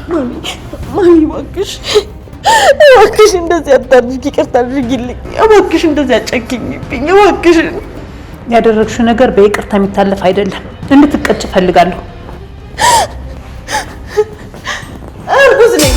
ማሚ እባክሽ እንደዚህ አታድርጊ፣ ይቅርታ አድርጊልኝ እባክሽ፣ እንደዚህ አጨክኝብኝ እባክሽ። ያደረግሽው ነገር በይቅርታ የሚታለፍ አይደለም። እንድትቀጭ ፈልጋለሁ። እርጉዝ ነኝ።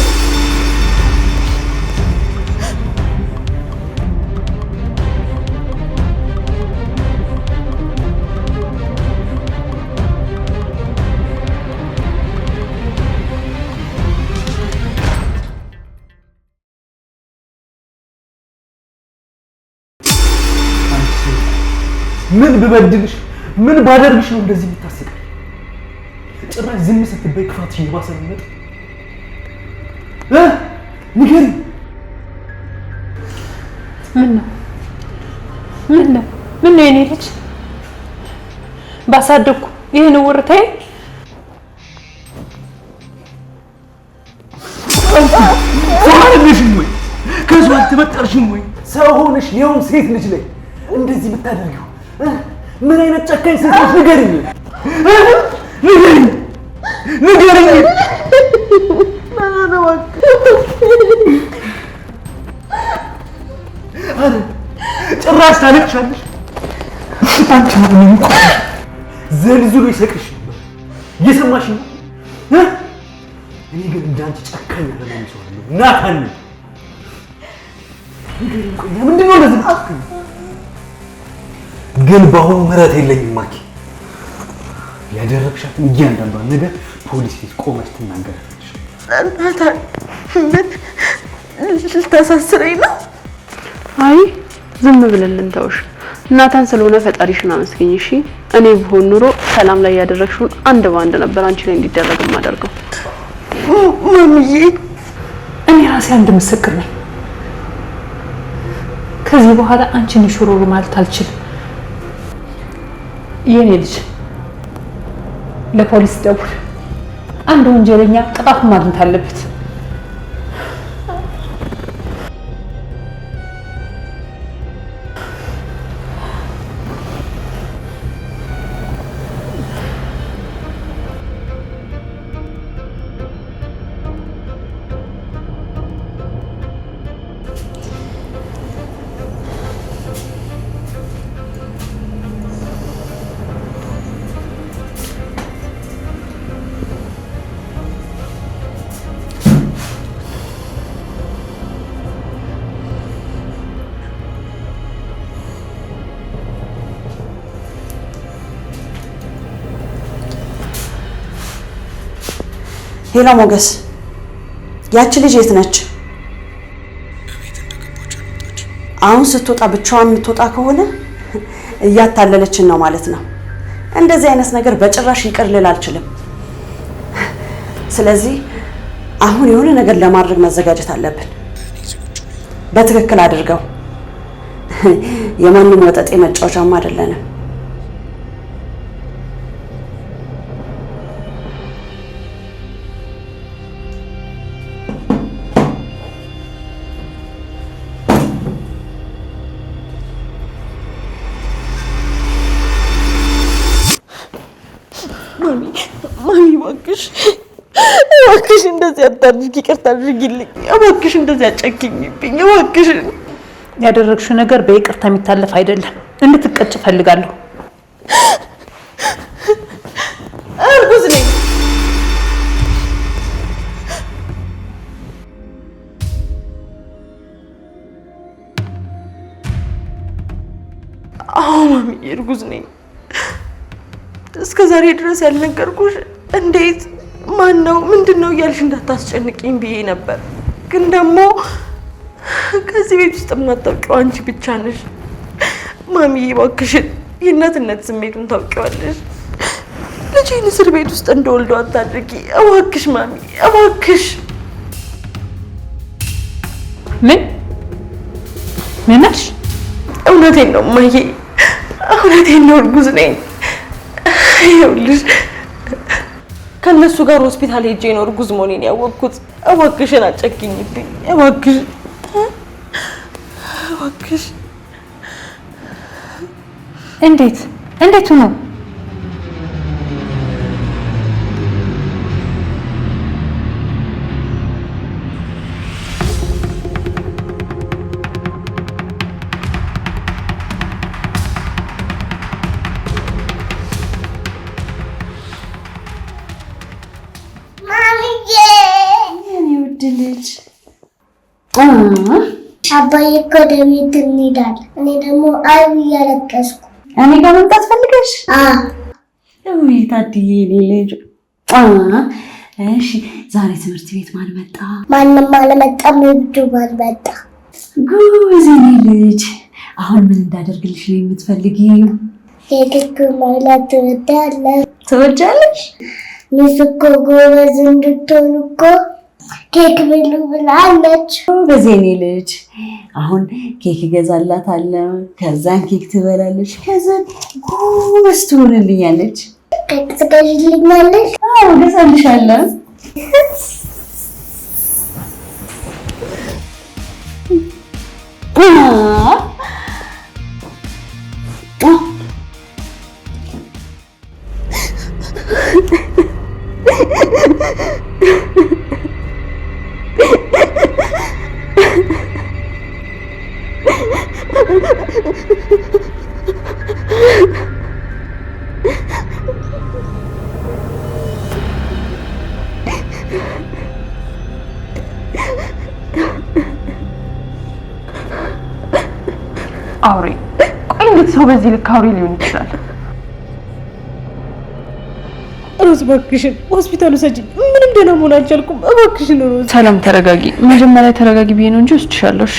ምን ብበድልሽ ምን ባደርግሽ ነው እንደዚህ የምታስቀኝ? ጭራሽ ዝም ስትበይ ክፋትሽ እየባሰ ነው የሚመጣው። ንገሪኝ። ምን ነው የኔ ልጅ ባሳደግኩ ይሄን ወርታይ ሰማርልሽም ወይ ከዚህ አልተመጣርሽም ወይ? ሰው ሆነሽ የውን ሴት ልጅ ላይ እንደዚህ ብታደርጊው ምን አይነት ጨካኝ ሴት ነሽ? ንገሪኝ። አረ ጭራሽ ታለቅሻለሽ። አንቺ ምን ዘልዝሎ ይሰቅሽ ነበር። እየሰማሽ ነው? እኔ ግን እንዳንቺ ጨካኝ ያለማን ሰው አይደለም። ናታን ንገሪኝ። ቆይ ምንድን ነው እንደዚህ ግን በአሁኑ ምህረት የለኝም። ማኪ ያደረግሻትን እያንዳንዷን ነገር ፖሊስ ፊት ቆመሽ ትናገራለሽ። ናታን ምን ልታሳስረኝ ነው? አይ ዝም ብለን ልንተውሽ። ናታን ስለሆነ ፈጣሪሽን አመስግኝ እሺ። እኔ ብሆን ኑሮ ሰላም ላይ ያደረግሽውን አንድ ባንድ ነበር አንቺ ላይ እንዲደረግ ማደርገው። ማሚዬ እኔ ራሴ አንድ ምስክር ነኝ። ከዚህ በኋላ አንቺን ሽሮሩ ማለት አልችልም። የኔ ልጅ ለፖሊስ ደውል። አንድ ወንጀለኛ ቅጣት ማግኘት አለበት። ሄሎ ሞገስ፣ ያቺ ልጅ የት ነች? አሁን ስትወጣ ብቻዋን የምትወጣ ከሆነ እያታለለችን ነው ማለት ነው። እንደዚህ አይነት ነገር በጭራሽ ይቅር ልል አልችልም። ስለዚህ አሁን የሆነ ነገር ለማድረግ መዘጋጀት አለብን። በትክክል አድርገው። የማንም ወጠጤ መጫወቻማ አይደለንም። ማሚ እባክሽ እንደዚህ አታድርጊ፣ ይቅርታ አድርጊልኝ እባክሽ፣ እንደዚህ አጨክኝብኝ እባክሽ። ያደረግሽው ነገር በይቅርታ የሚታለፍ አይደለም። እንድትቀጭ ፈልጋለሁ። እርጉዝ ነኝ። አዎ ማሚ እርጉዝ ነኝ። እስከ ዛሬ ድረስ ያልነገርኩሽ እንዴት ማን ነው ምንድነው እያልሽ እንዳታስጨንቂኝ ብዬ ነበር። ግን ደግሞ ከዚህ ቤት ውስጥ የማታውቂው አንቺ ብቻ ነሽ። ማሚዬ እባክሽን የእናትነት ስሜቱን ታውቂዋለሽ። ልጄን እስር ቤት ውስጥ እንደወልደው አታድርጊ እባክሽ ማሚ እባክሽ። ምን አልሽ? እውነቴን ነው እማዬ፣ እውነቴን ነው። እርጉዝ ነኝ። ይኸውልሽ ከነሱ ጋር ሆስፒታል ሄጄ ነው እርጉዝ መሆኔን ያወቅኩት። እባክሽን አጨክኝብኝ እባክሽ እባክሽ። እንዴት ነው? ውድ ልጅ። አባዬ እኮ ወደ ቤት እንሄዳለን። እኔ ደግሞ አይ እያለቀስኩ እኔ ጋር መምጣት ፈልገሽ? አዎ ታድዬ ልጅ። እሺ ዛሬ ትምህርት ቤት ማን መጣ? ማንም አልመጣም። ልጁ ማን መጣ? ጉዝ ልጅ። አሁን ምን እንዳደርግልሽ ነው የምትፈልጊው? ኬክ መብላት ትወዳለሽ? ትወጃለሽ? ሚስ እኮ ጎበዝ እንድትሆን እኮ ኬክ ብሉ ብላለች። በዜኔ ልጅ አሁን ኬክ እገዛላታለሁ። ከዛን ኬክ ትበላለች። ከዛን ጎበዝ ትሆንልኛለች። ኬክ ትገዢልኛለሽ? አዎ እገዛልሻለሁ። አውሬ ቆይ፣ እንዴት ሰው በዚህ ልክ አውሬ ሊሆን ይችላል? ሮዝ እባክሽን ሆስፒታል ውሰጂኝ። ምንም ደህና መሆን አልቻልኩም። እባክሽን ሮዝ። ሰላም ተረጋጊ። መጀመሪያ ተረጋጊ ብዬ ነው እንጂ ወስድሻለሁ። እሺ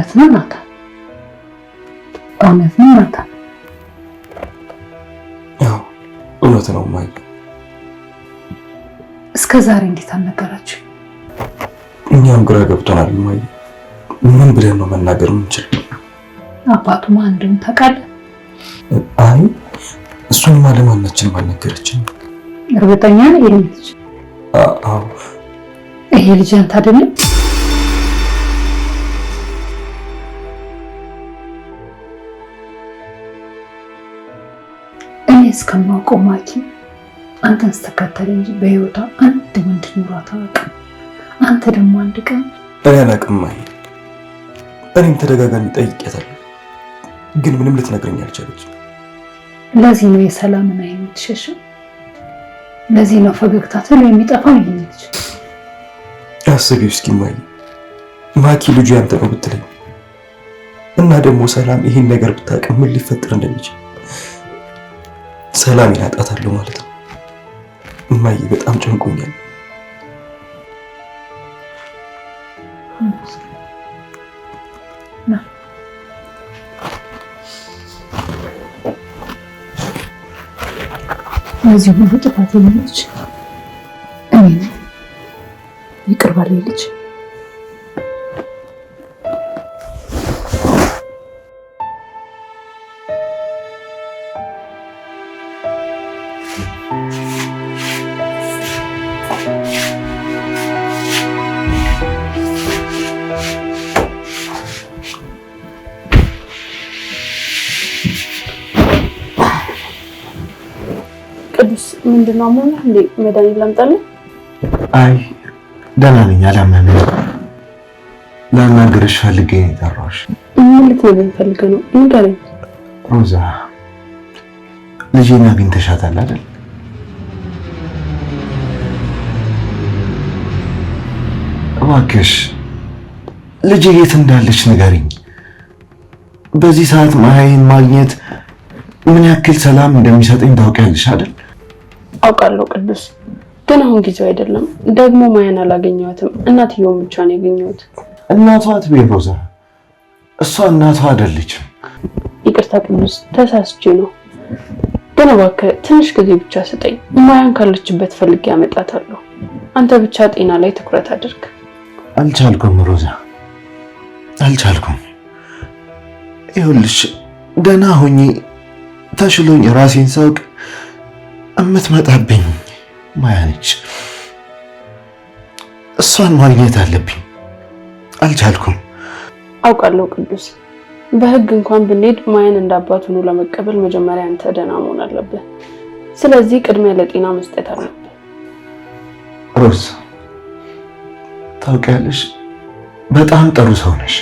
እውነት ነው ናታ፣ እውነት ነው ናታ። ያው እውነት ነው ማይ። እስከ ዛሬ እንዴት አልነገራችሁ? እኛም ግራ ገብቶናል ማይ። ምን ብለን ነው መናገር የምንችለው? አባቱ ማን እንደሆነ ታውቃለህ? አይ እሱንማ ለማናችንም አልነገረችንም። እርግጠኛ ነህ? ይሄ ልጅ አዎ፣ ይሄ ልጅ አንተ አይደለም? እስከማውቀው ማኪ አንተን ስትከተል እንጂ በህይወቷ አንድ ወንድ ኑሯት አታውቅም። አንተ ደግሞ አንድ ቀን እኔ አላውቅም ማይ። እኔም ተደጋጋሚ ጠይቄያታለሁ፣ ግን ምንም ልትነግረኝ አልቻለች። ለዚህ ነው የሰላምን አይን የምትሸሸው። ለዚህ ነው ፈገግታ ቶሎ የሚጠፋው። ይሄ ልጅ አስቢው እስኪ ማይ፣ ማኪ ልጁ ያንተ ነው ብትለኝ እና ደግሞ ሰላም ይሄን ነገር ብታውቅ ምን ሊፈጠር እንደሚችል ሰላም ያጣታለሁ ማለት ነው። እማዬ በጣም ጨንቆኛል። ለዚህ ሁሉ ጥፋት የለች እኔ ይቅር በለኝ ልጅ። ቅዱስ ምንድነው አሞኛል እንዴ? መድኃኒት ላምጣልህ? አይ ደህና ነኝ፣ አላመመኝም። ላናግርሽ ፈልጌ ነው የጠራሁሽ። ምን ልትነግረኝ ፈልገህ ነው? ንገረኝ። ሮዛ ልጄን አግኝተሻታል አይደል? እባክሽ ልጄ የት እንዳለች ንገሪኝ። በዚህ ሰዓት ማያዬን ማግኘት ምን ያክል ሰላም እንደሚሰጠኝ ታውቂያለሽ አይደል? አውቃለሁ ቅዱስ፣ ግን አሁን ጊዜው አይደለም። ደግሞ ማያን አላገኘኋትም። እናትየውን ብቻ ነው ያገኘሁት። እናቷ አትበይ ሮዛ፣ እሷ እናቷ አይደለችም። ይቅርታ ቅዱስ፣ ተሳስቼ ነው። ግን እባክህ ትንሽ ጊዜ ብቻ ስጠኝ። ማያን ካለችበት ፈልጌ አመጣታለሁ። አንተ ብቻ ጤና ላይ ትኩረት አድርግ። አልቻልኩም ሮዛ፣ አልቻልኩም። ይኸውልሽ ደህና ሆኜ ተሽሎኝ ራሴን ሳውቅ እምትመጣብኝ ማያ ነች። እሷን ማግኘት አለብኝ። አልቻልኩም። አውቃለሁ ቅዱስ፣ በህግ እንኳን ብንሄድ ማያን እንዳባት ሆኖ ለመቀበል መጀመሪያ አንተ ደህና መሆን አለብህ። ስለዚህ ቅድሚያ ለጤና መስጠት አለብህ። ሮዝ ታውቂያለሽ፣ በጣም ጥሩ ሰው ነሽ።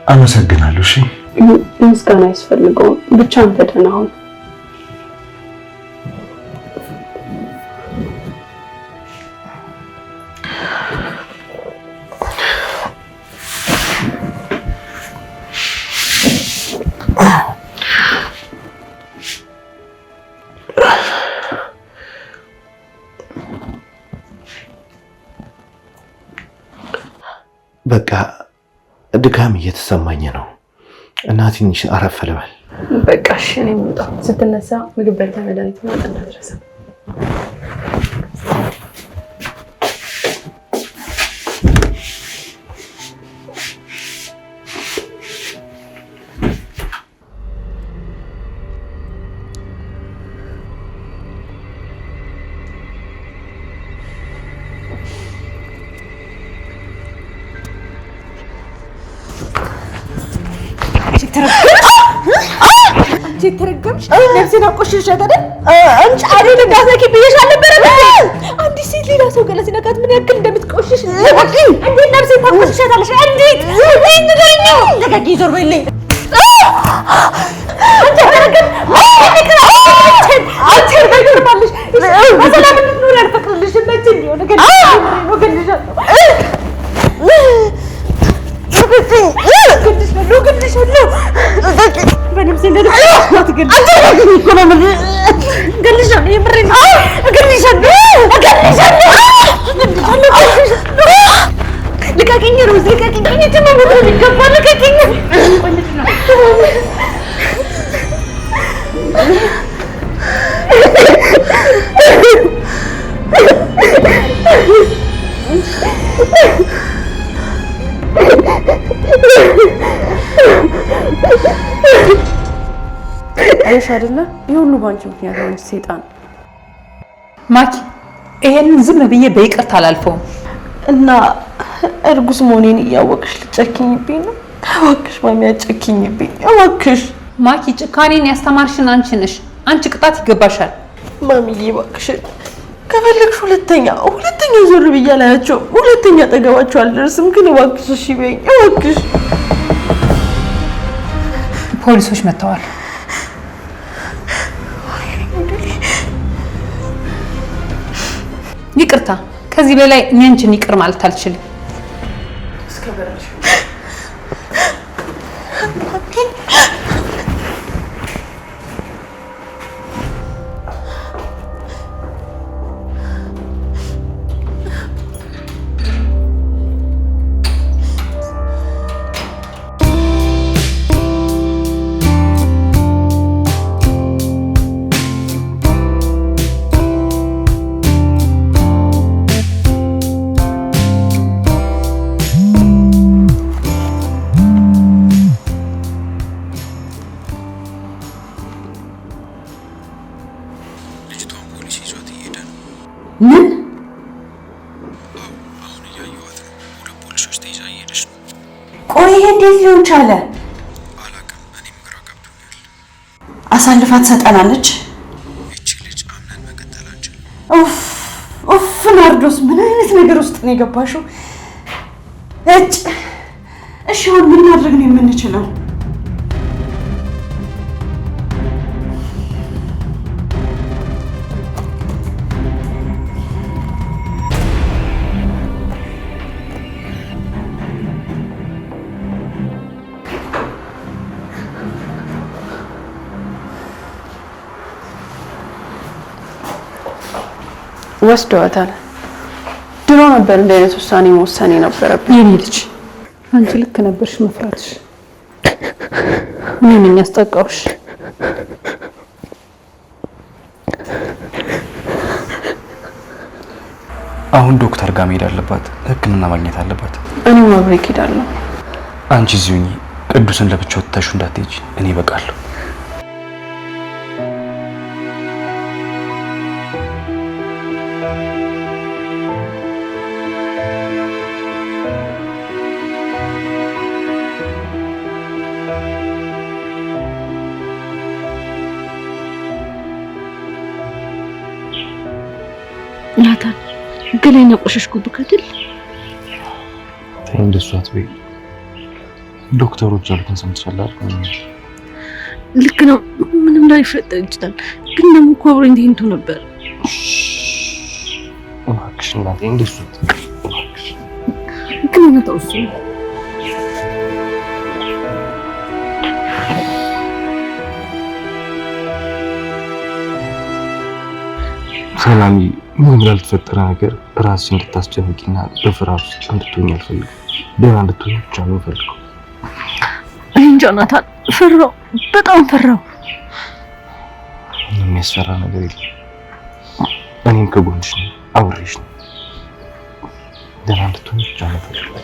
አመሰግናለሁ። እሺ ምስጋና አያስፈልገውም። ብቻ አንተ ደህና ሁን። በቃ ድካም እየተሰማኝ ነው እና ትንሽ አረፍ ልበል። በቃ እሺ፣ እኔም ልውጣ። ስትነሳ ምግብ በልተህ መድኃኒት ማጠን እንዳትረሳ። ተረገምሽ ነፍሴን አቆሽሻት አይደል? አንቺ አሬን እንዳትነኪ ብዬሽ አልነበረ? አንዲት ሴት ሌላ ሰው ገላ ሲነካት ምን ያክል እንደምትቆሽሽ እንዴት ነፍሴን ታቆሽሻታለሽ? እንዴት ወይ ንገሪኝ። ለቀቂ ዞር በይልኝ። አንቺ ተረገም አንቺ ተረገምሽ። በሰላም እንድትኖር አልፈቅድልሽም። መቼ ቢሆን ነገር ነው ገልሻለሁ። በነፍሴ ልቀቂኝ ሮዝ፣ ልቀቂኝ። ይገባል። ልቀቂኝ። አይሽ አይደለ? ይሁሉ ባንቺ ምክንያት ነው። ሰይጣን ማኪ፣ ይሄንን ዝም ብዬ በይቅርታ አላልፈውም። እና እርጉዝ መሆኔን እያወቅሽ ልጨክኝብኝ ነው? እባክሽ ማሚ አጨክኝብኝ እባክሽ። ማኪ፣ ጭካኔን ያስተማርሽን አንቺ ነሽ። አንቺ ቅጣት ይገባሻል። ማሚዬ እባክሽ ከፈለግሽ ሁለተኛ ዞር ብዬ አላያቸው፣ ሁለተኛ አጠገባቸው አልደርስም። ግን እባክሽ እሺ በይኝ እባክሽ። ፖሊሶች መጥተዋል። ይቅርታ፣ ከዚህ በላይ እኔ አንቺን ይቅር ማለት አልችልም። ምን? አሁን እያየኋት ነው። ወደ ፖሊሶች ተይዛ እየሄደች ነው። ቆይ ይሄ እንዴት ሊሆን ቻለ? አላውቅም። እኔም ግራ ገብቶኛል። አሳልፋ ትሰጠናለች። ይቺ ልጅ አምነን መቀጠል አንችልም። ኡፍ ናርዶስ፣ ምን አይነት ነገር ውስጥ ነው የገባሽው? እሺ አሁን ምን ማድረግ ነው የምንችለው? ወስደዋታል። ድሮ ነበር እንደ አይነት ውሳኔ መወሰን የነበረብኝ። የኔ ልጅ አንቺ ልክ ነበርሽ መፍራትሽ። እኔ ነኝ ያስጠቃውሽ። አሁን ዶክተር ጋር መሄድ አለባት፣ ህክምና ማግኘት አለባት። እኔም አብሬ እሄዳለሁ። አንቺ እዚሁ ሁኚ። ቅዱስን ለብቻው ትተሹ እንዳትሄጂ፣ እኔ እበቃለሁ። ናታን ገላይና ቆሸሽኩብህ አይደል? ተይ እንደሱ አትበይ። ዶክተሮች ያሉትን ሰምተሻል አይደል? ልክ ነው። ምንም ላይፈጠር ይችላል፣ ግን ደግሞ እኮ አብሮኝ ተኝቶ ነበር። እባክሽ እናቴ እንደሱ እባክሽ። ግን እውነታው እሱ ነው። ሰላም ምን ላልተፈጠረ ነገር ራስሽ እንድታስጨንቂና በፍርሃት ውስጥ እንድትሆኝ አልፈልግም። ደህና እንድትሆኝ ብቻ ነው የምፈልገው። እንጃ ናታን፣ ፈራው፣ በጣም ፈራው። የሚያስፈራ ነገር የለም። እኔም ከጎንሽ ነኝ፣ አብሬሽ ነኝ። ደህና እንድትሆኝ ብቻ ነው የምፈልገው።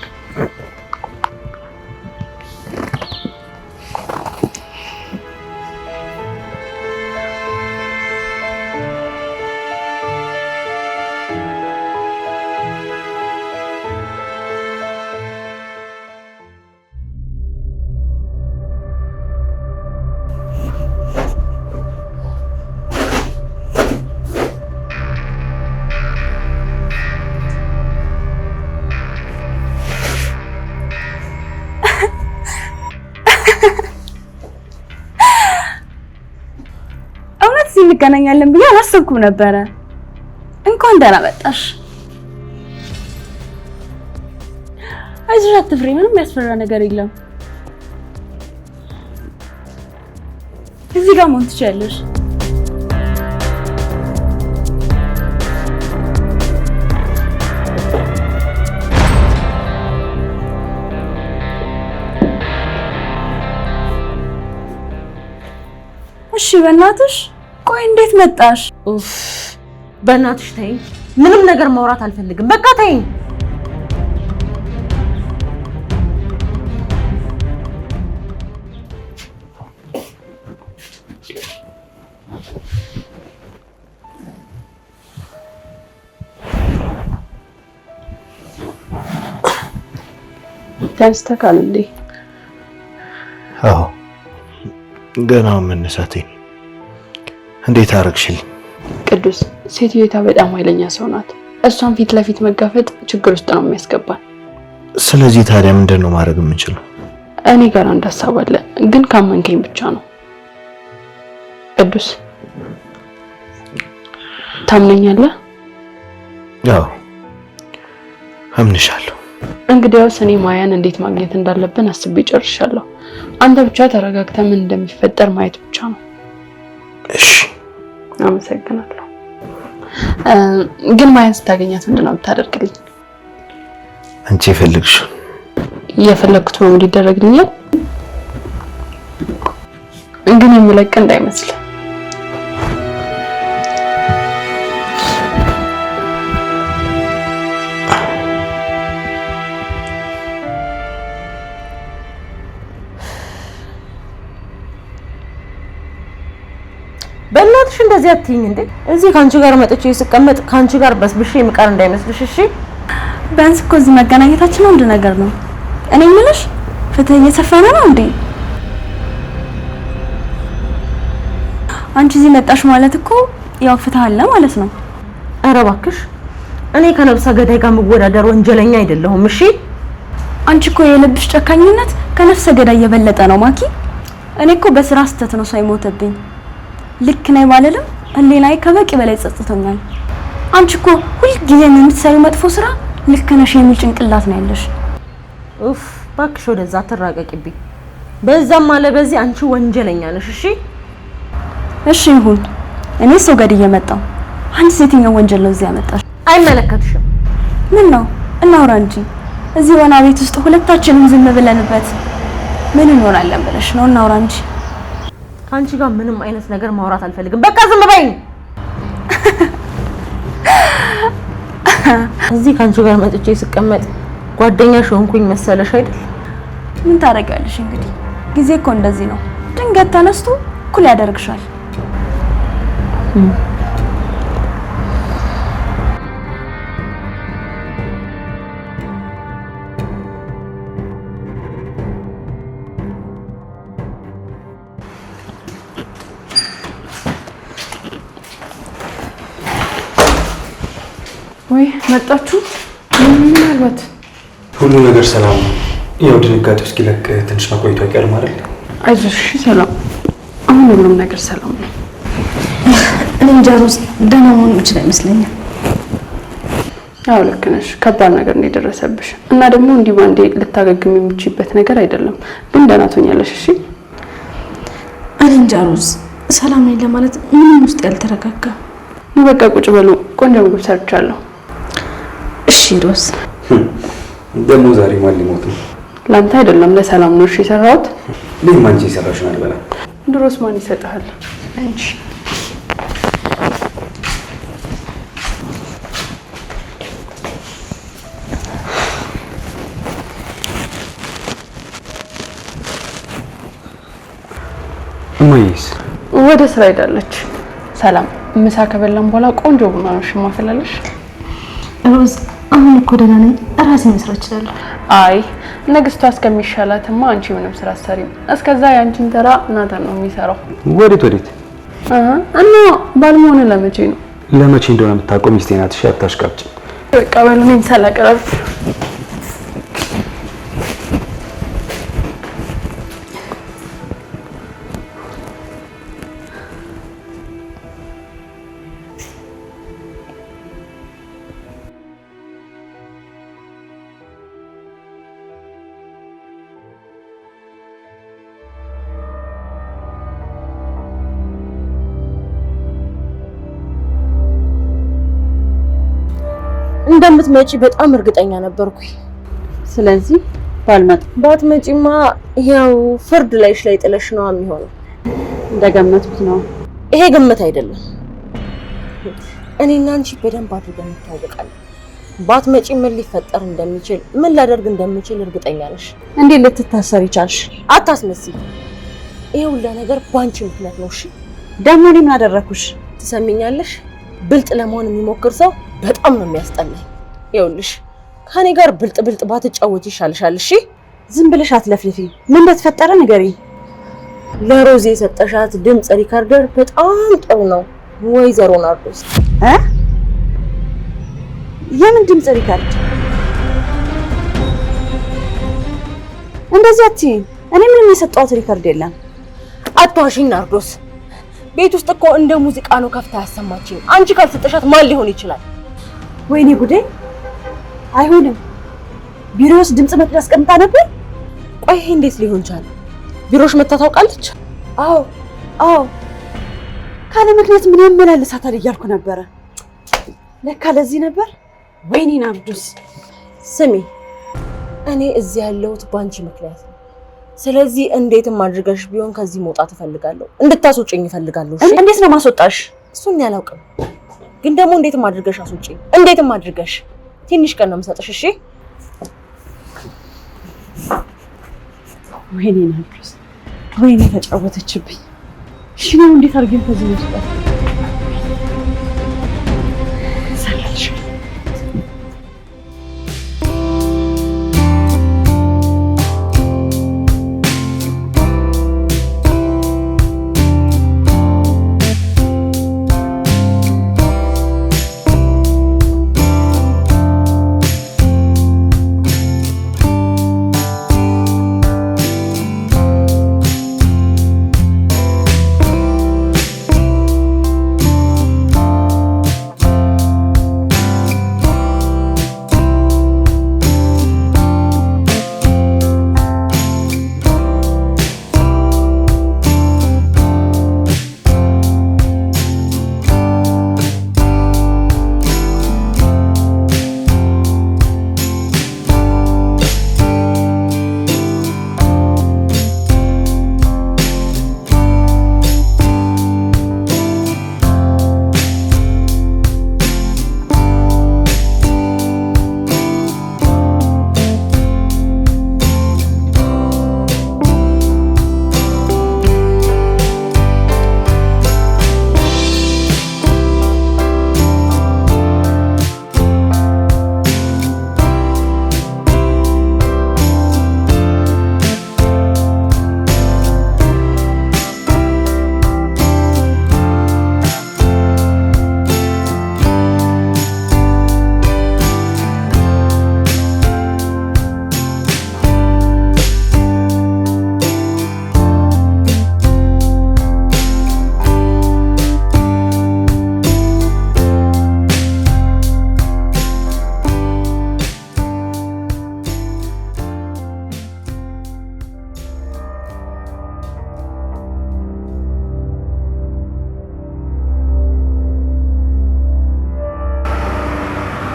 እንገናኛለን ብዬ አላሰብኩም ነበረ። እንኳን ደህና መጣሽ። አይዞሽ፣ አትፍሪ፣ ምንም ያስፈራ ነገር የለም። እዚህ ጋር መሆን ትችያለሽ። እሺ፣ በእናትሽ ቆይ፣ እንዴት መጣሽ? ኡፍ በእናትሽ ተይኝ። ምንም ነገር ማውራት አልፈልግም። በቃ ተይኝ። ተንስተካል እንዴ? አዎ ገና መነሳቴ። እንዴት አረግሽልኝ? ቅዱስ፣ ሴትዮዋ በጣም ኃይለኛ ሰው ናት። እሷን ፊት ለፊት መጋፈጥ ችግር ውስጥ ነው የሚያስገባን። ስለዚህ ታዲያ ምንድን ነው ማድረግ የምንችለው? እኔ ጋር አንድ ሀሳብ አለ፣ ግን ካመንከኝ ብቻ ነው። ቅዱስ ታምነኛለህ? አዎ አምንሻለሁ። እንግዲያውስ እኔ ማያን እንዴት ማግኘት እንዳለብን አስቤ ጨርሻለሁ። አንተ ብቻ ተረጋግተህ ምን እንደሚፈጠር ማየት ብቻ ነው። እሺ፣ አመሰግናለሁ። ግን ማያን ስታገኛት ምንድን ነው የምታደርግልኝ? አንቺ የፈለግሽው። የፈለግኩት በሙሉ ይደረግልኛል፣ ግን የምለቅ እንዳይመስል። በእናትሽ እንደዚህ አትይኝ እንዴ! እዚህ ካንቺ ጋር መጥቼ ስቀመጥ ካንቺ ጋር በስብሼ ምቃር እንዳይመስልሽ እሺ? ቢያንስ እኮ እዚህ መገናኘታችን አንድ ነገር ነው። እኔ የምልሽ ፍትህ እየሰፈነ ነው እንዴ? አንቺ እዚህ መጣሽ ማለት እኮ ያው ፍትህ አለ ማለት ነው። ኧረ እባክሽ፣ እኔ ከነብሰ ገዳይ ጋር መወዳደር ወንጀለኛ አይደለሁም እሺ? አንቺ እኮ የልብሽ ጨካኝነት ከነፍሰ ገዳይ የበለጠ ነው ማኪ። እኔ እኮ በስራ ስተት ነው ሰው የሞተብኝ። ልክ ነኝ ባልልም ህሊናዬ ከበቂ በላይ ጸጽቶኛል። አንቺ እኮ ሁልጊዜ የምትሰሪው መጥፎ ስራ ልክ ነሽ የሚል ጭንቅላት ነው ያለሽ። ኡፍ እባክሽ ወደዛ አትራቀቂብኝ። በዛም አለ በዚህ አንቺ ወንጀለኛ ነሽ እሺ? እሺ ይሁን፣ እኔ ሰው ገድዬ መጣሁ። አንቺ የትኛው ወንጀል ነው እዚህ ያመጣሽ? አይመለከትሽም። ምን ነው እናውራ እንጂ እዚህ ወና ቤት ውስጥ ሁለታችንም ዝም ብለንበት ምን እንሆናለን ብለሽ ነው? እናውራ እንጂ። ከአንቺ ጋር ምንም አይነት ነገር ማውራት አልፈልግም። በቃ ዝም በይኝ። እዚህ ካንቺ ጋር መጥቼ ስቀመጥ ጓደኛሽ ሆንኩኝ መሰለሽ አይደል? ምን ታደርጋለሽ እንግዲህ ጊዜ እኮ እንደዚህ ነው። ድንገት ተነስቶ እኩል ያደርግሻል። ወይ መጣችሁ? ምናልባት ሁሉ ነገር ሰላም ነው። ያው ድንጋጤው እስኪለቅ ትንሽ መቆየቱ አይቀርም አይደል? አይዞሽ፣ ሰላም። አሁን ሁሉም ነገር ሰላም ነው። እኔ እንጃ ሮዝ ደህና መሆን የምችል አይመስለኝም። አዎ ልክ ነሽ። ከባድ ነገር ነው የደረሰብሽ እና ደግሞ እንዲህ ባንዴ ልታገግም የምችይበት ነገር አይደለም። ግን ደህና ትሆኛለሽ። እሺ። እኔ እንጃ ሮዝ ሰላም ነኝ ለማለት ምንም ውስጥ ያልተረጋጋ። በቃ ቁጭ በሉ፣ ቆንጆ ምግብ ሰርቻለሁ። እሺ ሮዝ። ደግሞ ዛሬ ማን ሊሞት ነው? ላንተ አይደለም ለሰላም ነው እሺ የሰራሁት። ለምን አንቺ ሰራሽን አልበላም? ድሮስ ማን ይሰጣል? አንቺ እማዬስ ወደ ስራ ሄዳለች። ሰላም ምሳ ከበላን በኋላ ቆንጆ ቡና ነው ሽማፈላለሽ። ሮዝ አሁን እኮ ደህና ነኝ፣ ራሴ መስራት እችላለሁ። አይ ንግስቷ እስከሚሻላትማ አንቺ ምንም ስራ አትሰሪም። እስከዛ ያንቺን ተራ ናታን ነው የሚሰራው። ወዴት? እና ባልመሆን ለመቼ ነው? ለመቼ እንደሆነ የምታውቀው ሚስቴ ናት። እሺ አታሽቃብጭ። በቃ በሉኝ ሰላቀራብ እንደምትመጪ በጣም እርግጠኛ ነበርኩኝ። ስለዚህ ባትመጪማ ያው ፍርድ ላይሽ ላይ ጥለሽ ነው የሚሆነው። እንደገመትኩት ነው። ይሄ ግምት አይደለም። እኔና አንቺ በደንብ አድርገን እንታወቃለን። ባትመጪ ምን ሊፈጠር እንደሚችል ምን ላደርግ እንደምችል እርግጠኛ ነሽ። እንዴት ልትታሰሪ ቻልሽ? አታስመስይ። ይሄ ሁሉ ነገር ባንቺ ምክንያት ነው። እሺ ደግሞ እኔ ምን አደረኩሽ? ትሰሚኛለሽ? ብልጥ ለመሆን የሚሞክር ሰው በጣም ነው የሚያስጠላኝ። ይኸውልሽ ከኔ ጋር ብልጥ ባትጫወቺ ይሻልሻል። እሺ ዝም ብለሽ አትለፍልፊ። ምን እንደተፈጠረ ንገሪኝ። ለሮዝ የሰጠሻት ድምጽ ሪካርደር በጣም ጥሩ ነው ወይዘሮ ናርዶስ። የምን ድምጽ ሪካርድ? እንደዚህ አትይ። እኔ ምንም የሰጠኋት ሪካርድ የለም። አትዋሽኝ ናርዶስ። ቤት ውስጥ እኮ እንደ ሙዚቃ ነው ከፍታ ያሰማችኝ። አንቺ ካልሰጠሻት ማን ሊሆን ይችላል? ወይኔ ጉዴ! አይሆንም። ቢሮ ውስጥ ድምጽ መቅጃ አስቀምጣ ነበር። ቆይ ይሄ እንዴት ሊሆን ቻለ? ቢሮሽ መታ ታውቃለች? አዎ ካለ ምክንያት ምን ያመላልሳታል እያልኩ ነበረ። ለካ ለዚህ ነበር። ወይኔ ናርዶስ፣ ስሚ እኔ እዚህ ያለሁት ባንቺ ምክንያት ነው። ስለዚህ እንዴትም አድርገሽ ቢሆን ከዚህ መውጣት እፈልጋለሁ። እንድታስወጪኝ እፈልጋለሁ። እሺ እንዴት ነው ማስወጣሽ? እሱን ያላውቅም፣ ግን ደግሞ እንዴትም አድርገሽ አስወጪኝ። እንዴትም አድርገሽ ትንሽ ቀን ነው የምሰጥሽ። እሺ ወይኔ ናርዶስ፣ ወይኔ ተጫወተችብኝ። እሺ ነው እንዴት አድርገን ከዚህ መስጠት ሰላልሽ?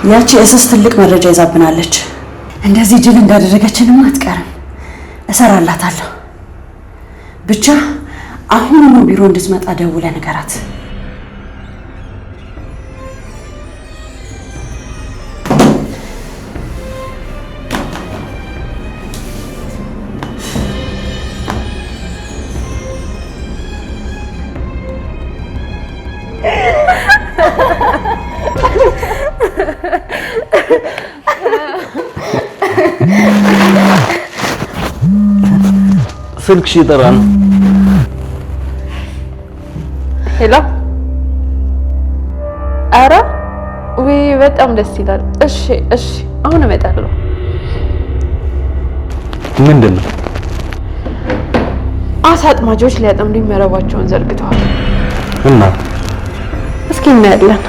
ያቺ እስስ ትልቅ መረጃ ይዛብናለች። እንደዚህ ጅል እንዳደረገችንም አትቀርም። እሰራላታለሁ። ብቻ አሁኑኑ ቢሮ እንድትመጣ ደውለህ ንገራት። ስልክሽ እየጠራ ነው። ሄሎ። ኧረ ወይ በጣም ደስ ይላል። እሺ እሺ፣ አሁን እመጣለሁ። ምንድን ነው? አሳ አጥማጆች ሊያጠምዱኝ መረባቸውን ዘርግተዋል። እና እስኪ እናያለን።